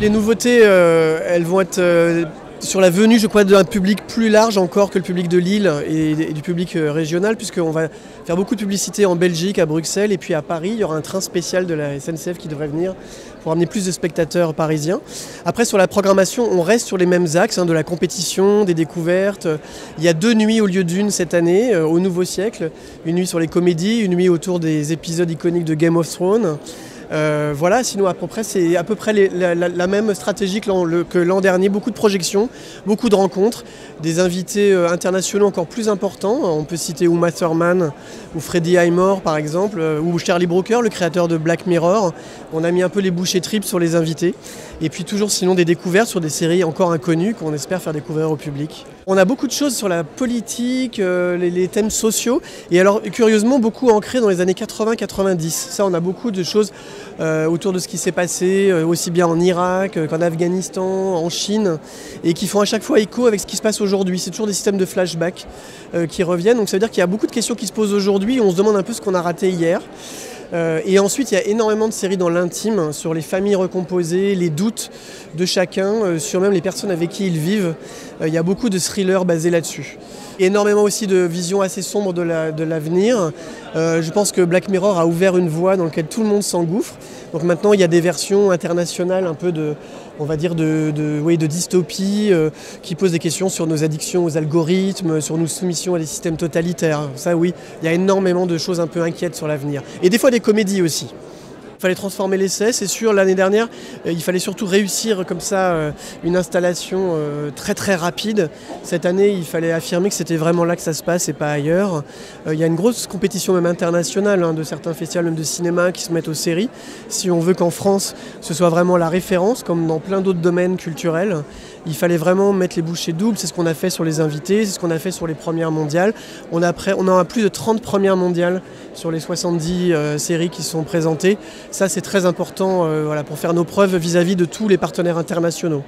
Les nouveautés, elles vont être sur la venue, je crois, d'un public plus large encore que le public de Lille et du public régional, puisqu'on va faire beaucoup de publicité en Belgique, à Bruxelles, et puis à Paris. Il y aura un train spécial de la SNCF qui devrait venir pour amener plus de spectateurs parisiens. Après, sur la programmation, on reste sur les mêmes axes, de la compétition, des découvertes. Il y a 2 nuits au lieu d'une cette année, au nouveau siècle. Une nuit sur les comédies, une nuit autour des épisodes iconiques de Game of Thrones. Voilà, sinon c'est à peu près la même stratégie que l'an dernier. Beaucoup de projections, beaucoup de rencontres, des invités internationaux encore plus importants. On peut citer Uma Thurman ou Freddie Highmore par exemple, ou Charlie Brooker, le créateur de Black Mirror. On a mis un peu les bouchées tripes sur les invités. Et puis toujours sinon des découvertes sur des séries encore inconnues qu'on espère faire découvrir au public. On a beaucoup de choses sur la politique, les thèmes sociaux, et alors curieusement beaucoup ancrés dans les années 80-90. Ça, on a beaucoup de choses autour de ce qui s'est passé, aussi bien en Irak qu'en Afghanistan, en Chine, et qui font à chaque fois écho avec ce qui se passe aujourd'hui. C'est toujours des systèmes de flashback qui reviennent, donc ça veut dire qu'il y a beaucoup de questions qui se posent aujourd'hui, on se demande un peu ce qu'on a raté hier. Et ensuite, il y a énormément de séries dans l'intime, sur les familles recomposées, les doutes de chacun, sur même les personnes avec qui ils vivent. Il y a beaucoup de thrillers basés là-dessus. Énormément aussi de visions assez sombres de l'avenir. Je pense que Black Mirror a ouvert une voie dans laquelle tout le monde s'engouffre. Donc maintenant, il y a des versions internationales un peu de dystopie qui posent des questions sur nos addictions aux algorithmes, sur nos soumissions à des systèmes totalitaires. Ça oui, il y a énormément de choses un peu inquiètes sur l'avenir. Et des fois des comédies aussi. Il fallait transformer l'essai, c'est sûr. L'année dernière, il fallait surtout réussir comme ça une installation très très rapide. Cette année, il fallait affirmer que c'était vraiment là que ça se passe et pas ailleurs. Il y a une grosse compétition même internationale de certains festivals même de cinéma qui se mettent aux séries. Si on veut qu'en France, ce soit vraiment la référence, comme dans plein d'autres domaines culturels, il fallait vraiment mettre les bouchées doubles. C'est ce qu'on a fait sur les invités, c'est ce qu'on a fait sur les premières mondiales. On a plus de 30 premières mondiales sur les 70 séries qui sont présentées. Ça, c'est très important pour faire nos preuves vis-à-vis de tous les partenaires internationaux.